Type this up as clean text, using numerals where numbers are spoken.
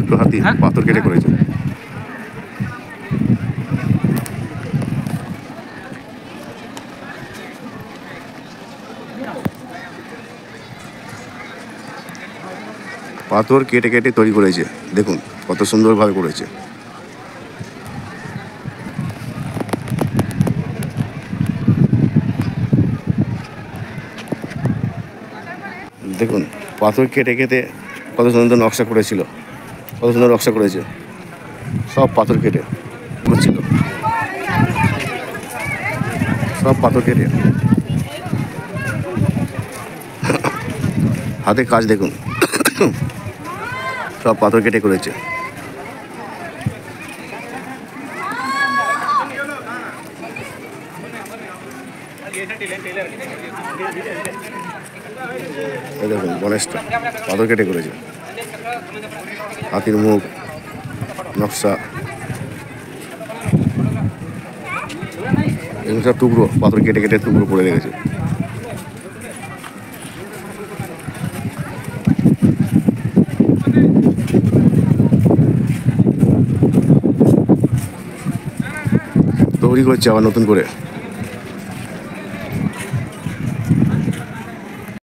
দুটো হাতি পাথর কেটে করেছে। পাথর কেটে কেটে তৈরি করেছে, দেখুন কত সুন্দরভাবে করেছে। দেখুন পাথর কেটে কেটে কত সুন্দর নকশা করেছিল, কত সুন্দর নকশা করেছে, সব পাথর কেটে করছিল, সব পাথর কেটে। হাতে কাজ দেখুন, সব পাথর কেটে করেছে। দেখুন গণেশটা পাথর কেটে করেছে, হাতির মুখ নকশা, এগুলো সব টুকরো পাথর কেটে কেটে টুকরো করে রেখেছে। তৈরি করছে আবার নতুন করে।